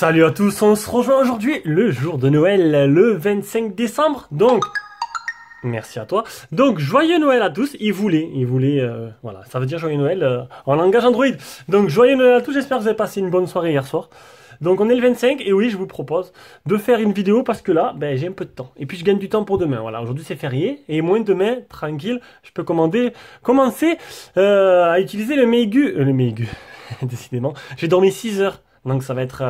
Salut à tous, on se rejoint aujourd'hui, le jour de Noël, le 25 décembre, donc, merci à toi. Donc, joyeux Noël à tous, voilà, ça veut dire joyeux Noël en langage Android. Donc, joyeux Noël à tous, j'espère que vous avez passé une bonne soirée hier soir. Donc, on est le 25, et oui, je vous propose de faire une vidéo parce que là, j'ai un peu de temps. Et puis, je gagne du temps pour demain, voilà, aujourd'hui c'est férié, et moins demain, tranquille, je peux commencer à utiliser le Meigu, décidément, j'ai dormi 6 heures. Donc ça va être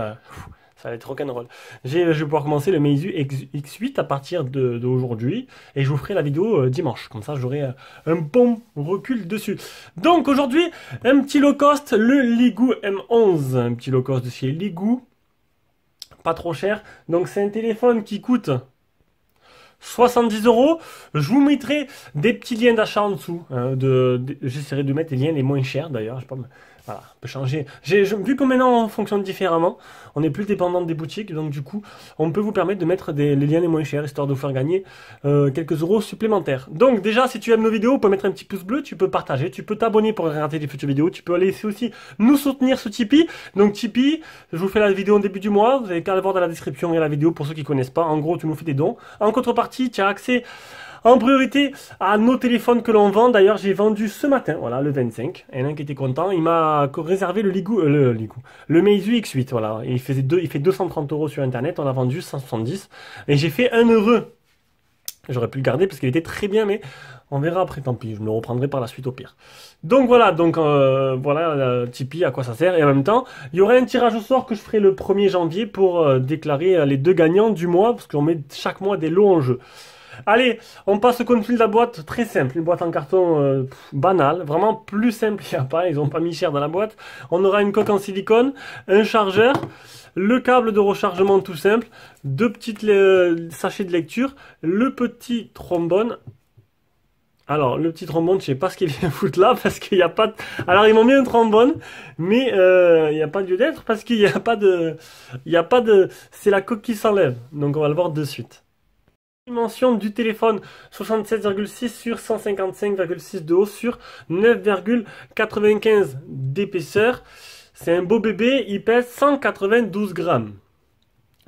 rock'n'roll. Je vais pouvoir commencer le Meizu X8 à partir d'aujourd'hui. Et je vous ferai la vidéo dimanche. Comme ça j'aurai un bon recul dessus. Donc aujourd'hui, un petit low cost, le Ligoo M11. Un petit low cost de chez Ligoo. Pas trop cher. Donc c'est un téléphone qui coûte 70 €. Je vous mettrai des petits liens d'achat en dessous. J'essaierai de mettre les liens les moins chers d'ailleurs. Je sais pas, voilà, on peut changer. Vu que maintenant on fonctionne différemment, on n'est plus dépendant des boutiques, donc du coup, on peut vous permettre de mettre les liens les moins chers, histoire de vous faire gagner quelques euros supplémentaires. Donc déjà, si tu aimes nos vidéos, tu peux mettre un petit pouce bleu, tu peux partager, tu peux t'abonner pour regarder les futures vidéos, tu peux aller aussi nous soutenir sur Tipeee. Donc Tipeee, je vous fais la vidéo au début du mois, vous avez qu'à aller voir dans la description et la vidéo pour ceux qui connaissent pas. En gros, tu nous fais des dons. En contrepartie, tu as accès en priorité à nos téléphones que l'on vend. D'ailleurs, j'ai vendu ce matin, voilà, le 25. Il y en a un qui était content. Il m'a réservé le Meizu X8. Voilà, et il fait 230 € sur Internet. On a vendu 170. Et j'ai fait 1 heureux. J'aurais pu le garder parce qu'il était très bien, mais on verra après. Tant pis, je me le reprendrai par la suite au pire. Donc voilà, voilà Tipeee, à quoi ça sert. Et en même temps, il y aurait un tirage au sort que je ferai le 1er janvier pour déclarer les 2 gagnants du mois, parce qu'on met chaque mois des lots en jeu. Allez, on passe au contenu de la boîte, très simple, une boîte en carton banale, vraiment plus simple il n'y a pas, ils n'ont pas mis cher dans la boîte. On aura une coque en silicone, un chargeur, le câble de rechargement tout simple, 2 petites sachets de lecture, le petit trombone. Alors, le petit trombone, je sais pas ce qu'il vient foutre là, parce qu'il n'y a pas de... Alors, ils m'ont mis un trombone, mais il n'y a pas de lieu d'être, parce qu'il n'y a pas de... C'est la coque qui s'enlève, donc on va le voir de suite. Dimension du téléphone 67,6 sur 155,6 de haut sur 9,95 d'épaisseur. C'est un beau bébé, il pèse 192 grammes.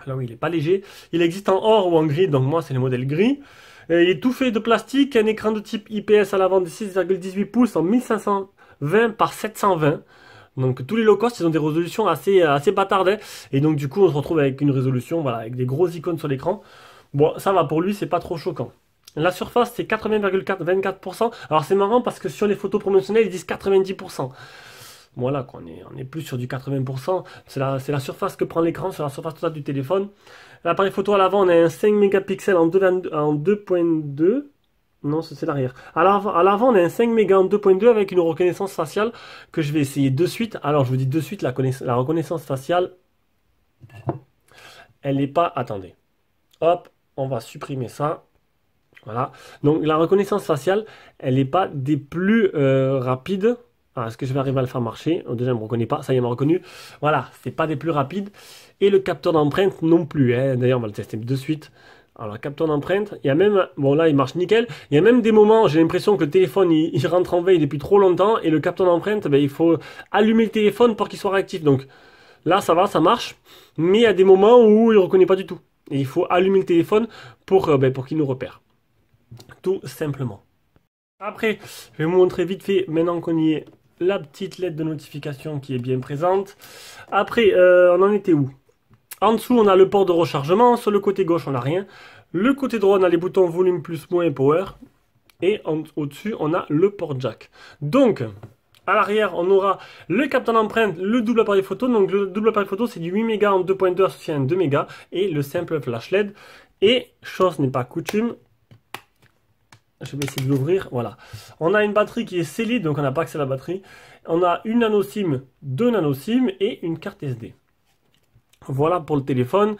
Alors oui, il n'est pas léger. Il existe en or ou en gris, donc moi c'est le modèle gris. Il est tout fait de plastique, un écran de type IPS à l'avant de 6,18 pouces en 1520 par 720. Donc tous les low cost, ils ont des résolutions assez bâtardes, hein. Et donc du coup on se retrouve avec une résolution, voilà, avec des grosses icônes sur l'écran. Bon, ça va, pour lui, c'est pas trop choquant. La surface, c'est 80,24%. Alors, c'est marrant parce que sur les photos promotionnelles, ils disent 90%. Voilà, on est plus sur du 80%. C'est la surface que prend l'écran sur la surface totale du téléphone. L'appareil photo à l'avant, on a un 5 mégapixels en 2.2. Non, c'est l'arrière. À l'avant, on a un 5 mégas en 2.2 avec une reconnaissance faciale que je vais essayer de suite. Alors, je vous dis de suite, la reconnaissance faciale, elle n'est pas... Attendez. Hop. On va supprimer ça. Voilà. Donc la reconnaissance faciale, elle n'est pas des plus rapides. Ah, est-ce que je vais arriver à le faire marcher? Déjà, il ne me reconnaît pas. Ça y est, il m'a reconnu. Voilà, c'est pas des plus rapides. Et le capteur d'empreinte non plus, hein. D'ailleurs, on va le tester de suite. Alors, capteur d'empreinte, il y a même... Bon, là, il marche nickel. Il y a même des moments, j'ai l'impression que le téléphone, il rentre en veille depuis trop longtemps. Et le capteur d'empreinte, il faut allumer le téléphone pour qu'il soit réactif. Donc là, ça va, ça marche. Mais il y a des moments où il ne reconnaît pas du tout. Et il faut allumer le téléphone pour qu'il nous repère. Tout simplement. Après, je vais vous montrer vite fait, maintenant qu'on y est, la petite lettre de notification qui est bien présente. Après, on en était où? En dessous, on a le port de rechargement. Sur le côté gauche, on n'a rien. Le côté droit, on a les boutons volume plus, moins et power. Et au-dessus, on a le port jack. Donc... à l'arrière, on aura le capteur d'empreinte, le double appareil photo. Donc le double appareil photo, c'est du 8 mégas en 2.2 associé à un 2 mégas. Et le simple flash LED. Et, chose n'est pas coutume, je vais essayer de l'ouvrir. Voilà. On a une batterie qui est scellée, donc on n'a pas accès à la batterie. On a une nano SIM, 2 nano SIM et une carte SD. Voilà pour le téléphone.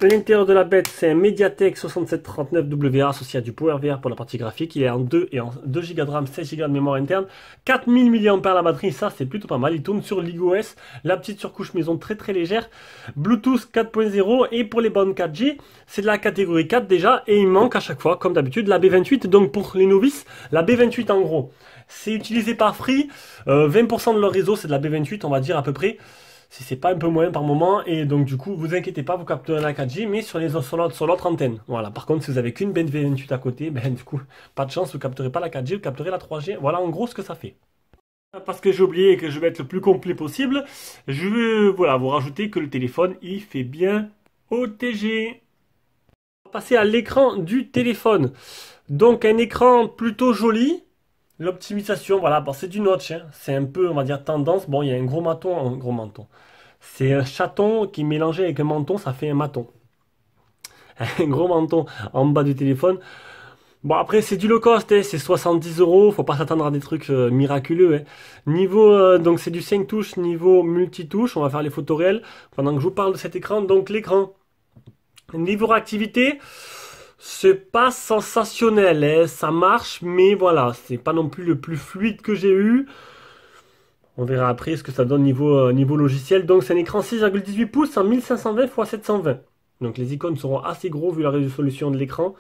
L'intérieur de la bête, c'est un Mediatek 6739WA associé à du PowerVR pour la partie graphique. Il est en 2 Go de RAM, 16 Go de mémoire interne. 4000 mAh la batterie, ça c'est plutôt pas mal. Il tourne sur LigOS, la petite surcouche maison très légère. Bluetooth 4.0 et pour les bandes 4G, c'est de la catégorie 4 déjà. Et il manque à chaque fois, comme d'habitude, la B28. Donc pour les novices, la B28 en gros, c'est utilisé par Free. 20% de leur réseau, c'est de la B28, on va dire à peu près. si c'est pas un peu moyen par moment. Et donc du coup, vous inquiétez pas, vous capterez la 4G, mais sur l'autre antenne. Voilà. Par contre, si vous avez qu'une bande V28 à côté, ben du coup, pas de chance, vous capterez pas la 4G, vous capterez la 3G. Voilà en gros ce que ça fait. Parce que j'ai oublié et que je vais être le plus complet possible, je vais voilà, vous rajouter que le téléphone, il fait bien OTG. On va passer à l'écran du téléphone. Donc un écran plutôt joli. L'optimisation, voilà, bon, c'est du notch, hein. C'est un peu, on va dire, tendance. Bon, il y a un gros menton. C'est un chaton qui mélangé avec un menton, ça fait un maton. Un gros menton en bas du téléphone. Bon, après, c'est du low cost, hein, c'est 70 euros. Faut pas s'attendre à des trucs miraculeux, hein. Niveau, donc c'est du 5 touches, niveau multitouche. On va faire les photos réelles pendant que je vous parle de cet écran. Donc, l'écran. Niveau réactivité, c'est pas sensationnel, hein. Ça marche, mais voilà, c'est pas non plus le plus fluide que j'ai eu. On verra après ce que ça donne niveau logiciel. Donc, c'est un écran 6,18 pouces en 1520 x 720. Donc, les icônes seront assez gros vu la résolution de l'écran.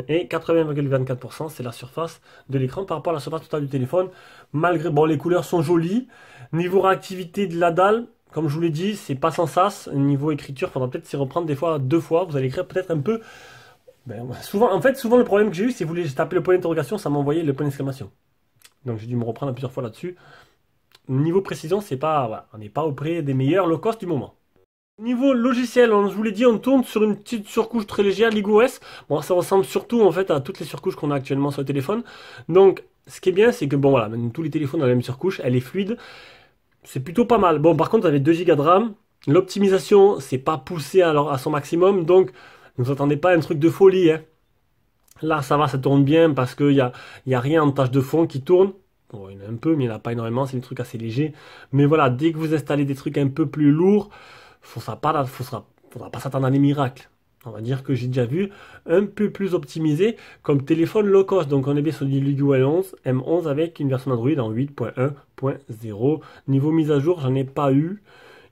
Et 80,24%, c'est la surface de l'écran par rapport à la surface totale du téléphone. Malgré, bon, les couleurs sont jolies. Niveau réactivité de la dalle, comme je vous l'ai dit, c'est pas sans sas. Niveau écriture, il faudra peut-être s'y reprendre des fois, 2 fois. Vous allez écrire peut-être un peu. Ben, souvent, en fait, souvent le problème que j'ai eu, c'est que vous voulez taper le point d'interrogation, ça m'envoyait le point d'exclamation. Donc j'ai dû me reprendre plusieurs fois là-dessus. Niveau précision, c'est pas, voilà, on n'est pas auprès des meilleurs low cost du moment. Niveau logiciel, je vous l'ai dit, on tourne sur une petite surcouche très légère, LigOS. Bon, ça ressemble surtout en fait à toutes les surcouches qu'on a actuellement sur le téléphone. Donc, ce qui est bien, c'est que bon voilà, même tous les téléphones ont la même surcouche, elle est fluide. C'est plutôt pas mal. Bon, par contre, avec 2 Go de RAM, l'optimisation, c'est pas poussé à son maximum, donc ne vous attendez pas à un truc de folie, hein. Là, ça va, ça tourne bien parce qu'il y a rien en tâche de fond qui tourne. Bon, il y en a un peu, mais il n'y en a pas énormément, c'est des trucs assez légers. Mais voilà, dès que vous installez des trucs un peu plus lourds, faudra pas s'attendre à des miracles. On va dire que j'ai déjà vu un peu plus optimisé comme téléphone low cost. Donc on est bien sur du Ligo M11 avec une version Android en 8.1.0. Niveau mise à jour, j'en ai pas eu.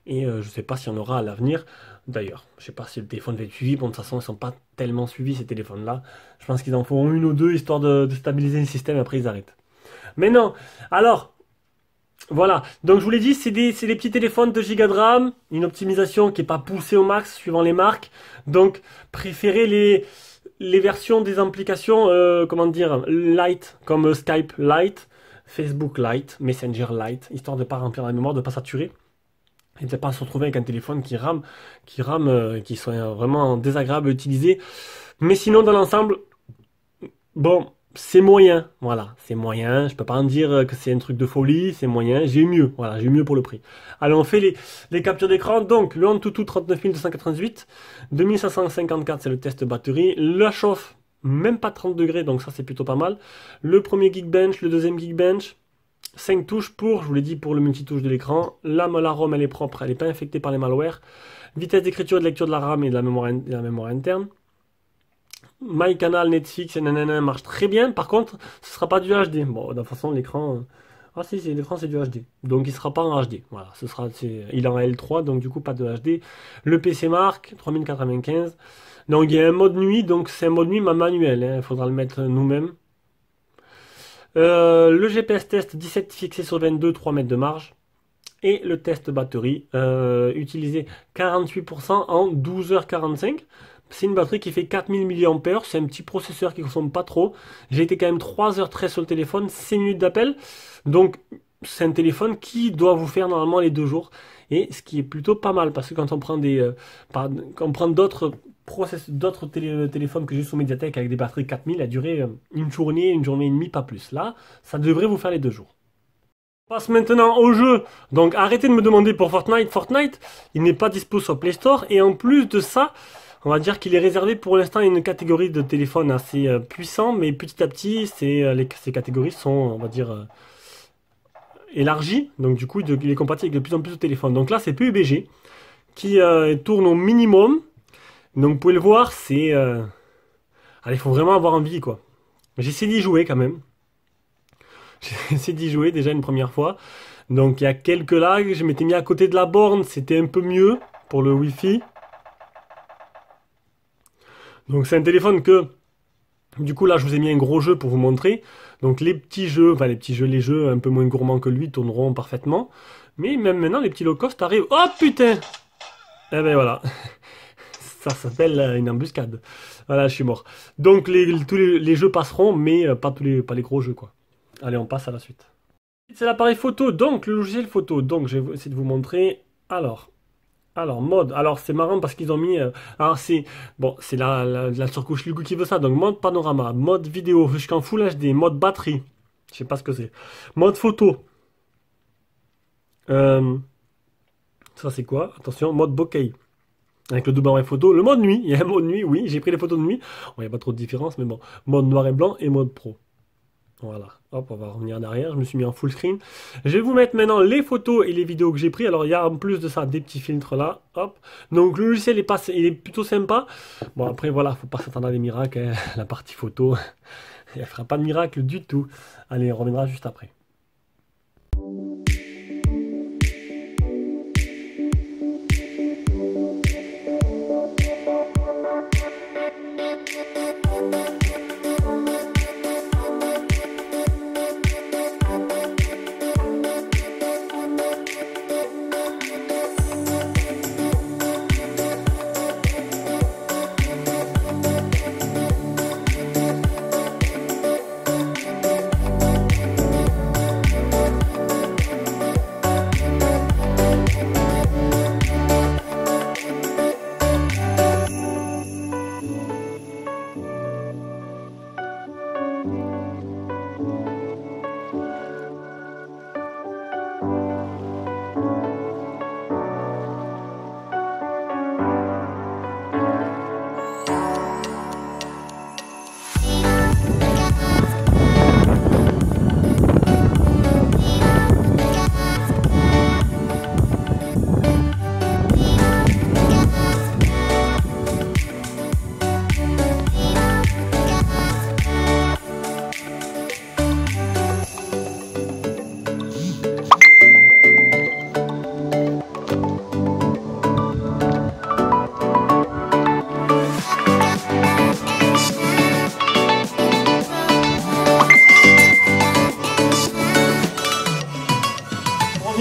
Et je ne sais pas s'il y en aura à l'avenir. D'ailleurs, je ne sais pas si le téléphone va être suivi. Bon, de toute façon, ils ne sont pas tellement suivis ces téléphones-là. Je pense qu'ils en font une ou deux histoire de stabiliser le système. Après, ils arrêtent. Mais non. Alors, voilà, donc je vous l'ai dit, c'est des petits téléphones de Go de RAM, une optimisation qui n'est pas poussée au max suivant les marques. Donc préférez les versions des applications, comment dire, light, comme Skype Lite, Facebook Lite, Messenger Lite, histoire de ne pas remplir la mémoire, de ne pas saturer. Et de ne pas se retrouver avec un téléphone qui soit vraiment désagréable à utiliser. Mais sinon, dans l'ensemble, bon, c'est moyen, voilà, c'est moyen. Je peux pas en dire que c'est un truc de folie, c'est moyen. J'ai eu mieux, voilà, j'ai eu mieux pour le prix. Allez, on fait les captures d'écran. Donc, le Antutu 39288, 2554, c'est le test batterie. La chauffe, même pas 30 degrés, donc ça c'est plutôt pas mal. Le premier Geekbench, le deuxième Geekbench. 5 touches je vous l'ai dit, pour le multitouche de l'écran. La ROM, elle est propre, elle n'est pas infectée par les malwares. Vitesse d'écriture et de lecture de la RAM et de la mémoire interne. MyCanal, Netflix et nanana marche très bien. Par contre, ce sera pas du HD. Bon, de toute façon, l'écran. Ah si, l'écran c'est du HD. Donc il sera pas en HD. Voilà, il est en L3, donc du coup pas de HD. Le PC marque 3095. Donc il y a un mode nuit, donc c'est un mode nuit manuel. Il faudra le mettre nous-mêmes. Le GPS test 17 fixé sur 22, 3 mètres de marge. Et le test batterie, utilisé 48% en 12h45. C'est une batterie qui fait 4000 mAh, c'est un petit processeur qui ne consomme pas trop. J'ai été quand même 3h13 sur le téléphone, 6 minutes d'appel. Donc c'est un téléphone qui doit vous faire normalement les 2 jours. Et ce qui est plutôt pas mal, parce que quand on prend d'autres téléphones que j'ai sous Mediatek avec des batteries 4000, a duré une journée et demie, pas plus. Là, ça devrait vous faire les 2 jours. On passe maintenant au jeu. Donc arrêtez de me demander pour Fortnite. Fortnite, il n'est pas dispo sur Play Store. Et en plus de ça, on va dire qu'il est réservé pour l'instant à une catégorie de téléphones assez puissants, mais petit à petit, ces catégories sont, on va dire, élargies. Donc du coup, il est compatible avec de plus en plus de téléphones. Donc là, c'est PUBG qui tourne au minimum. Donc vous pouvez le voir, c'est... Allez, il faut vraiment avoir envie, quoi. J'ai essayé d'y jouer quand même. J'ai essayé d'y jouer déjà une première fois. Donc il y a quelques lags, je m'étais mis à côté de la borne, c'était un peu mieux pour le Wi-Fi. Donc c'est un téléphone que Du coup, là, je vous ai mis un gros jeu pour vous montrer. Donc, les petits jeux, enfin, les jeux un peu moins gourmands que lui tourneront parfaitement. Mais même maintenant, les petits low cost arrivent. Oh putain! Eh ben voilà. Ça s'appelle une embuscade. Voilà, je suis mort. Donc, tous les jeux passeront, mais pas les gros jeux, quoi. Allez, on passe à la suite. C'est l'appareil photo, donc le logiciel photo. Donc, je vais essayer de vous montrer. Alors, mode. Alors, c'est marrant parce qu'ils ont mis. Alors, c'est. Bon, c'est la surcouche Lugu qui veut ça. Donc, mode panorama, mode vidéo jusqu'en Full HD, mode batterie. Je sais pas ce que c'est. Mode photo. Euh, ça, c'est quoi? Attention, mode bokeh. Avec le double appareil photo. Le mode nuit. Il y a un mode nuit, oui. J'ai pris les photos de nuit. Bon, il n'y a pas trop de différence, mais bon. Mode noir et blanc et mode pro. Voilà, hop, on va revenir en arrière, je me suis mis en full screen. Je vais vous mettre maintenant les photos et les vidéos que j'ai pris. Alors il y a en plus de ça des petits filtres là, hop. Donc le logiciel il est plutôt sympa. Bon après voilà, faut pas s'attendre à des miracles, hein. La partie photo, elle fera pas de miracle du tout. Allez, on reviendra juste après.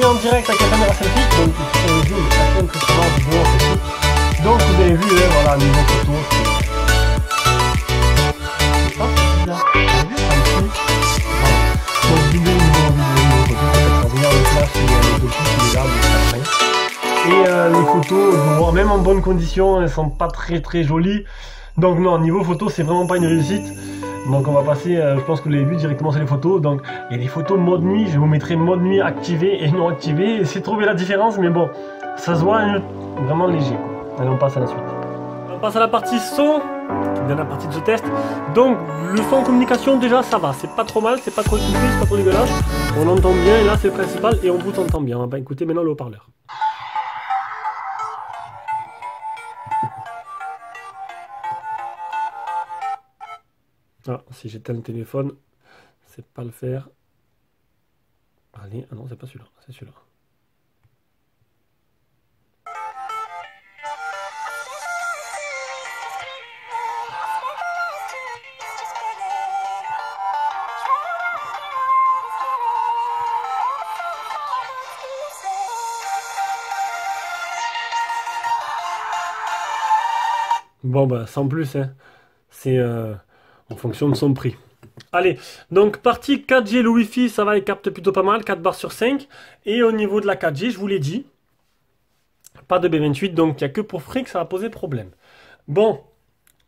En direct avec la caméra selfie, donc sur le zoom, ça tourne très souvent en vidéo aussi. Donc vous avez vu, voilà, niveau photo, c'est pas là. Donc vidéo, niveau photo, c'est extraordinaire, le flash, les deux pouces, il est là, donc et les photos, bon, même en bonne condition, elles sont pas très jolies. Donc non, niveau photo, c'est vraiment pas une réussite. Donc on va passer, je pense que vous l'avez vu directement sur les photos. Donc il y a des photos mode nuit, je vous mettrai mode nuit activé et non activé. Essayez de trouver la différence, mais bon, ça se voit vraiment léger, quoi. Allez, on passe à la suite. On passe à la partie son, dernière partie de ce test. Donc le son en communication déjà ça va, c'est pas trop mal, c'est pas trop étouffé, c'est pas trop dégueulasse. On entend bien et là c'est le principal et on vous entend bien. On va écouter maintenant le haut-parleur. Ah, si j'éteins le téléphone, c'est pas le faire. Allez, ah non, c'est pas celui-là, c'est celui-là. Bon, bah, sans plus, hein. C'est en fonction de son prix. Allez, donc partie 4G, le Wi-Fi, ça va, il capte plutôt pas mal, 4 barres sur 5. Et au niveau de la 4G, je vous l'ai dit, pas de B28, donc il n'y a que pour Free que ça va poser problème. Bon,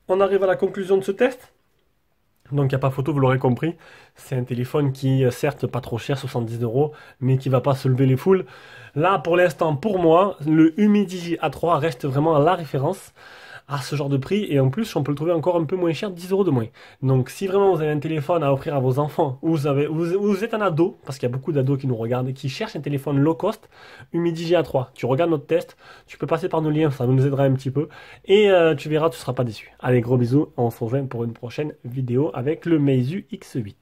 on arrive à la conclusion de ce test. Donc il n'y a pas photo, vous l'aurez compris. C'est un téléphone qui, certes, pas trop cher, 70 €, mais qui va pas se lever les foules. Là, pour l'instant, pour moi, le Humidigi A3 reste vraiment la référence à ce genre de prix. Et en plus, on peut le trouver encore un peu moins cher, 10 € de moins. Donc si vraiment vous avez un téléphone à offrir à vos enfants, ou vous êtes un ado, parce qu'il y a beaucoup d'ados qui nous regardent et qui cherchent un téléphone low cost, Humidigi A3. Tu regardes notre test, tu peux passer par nos liens, ça nous aidera un petit peu. Et tu verras, tu ne seras pas déçu. Allez, gros bisous, on se rejoint pour une prochaine vidéo avec le Meizu X8.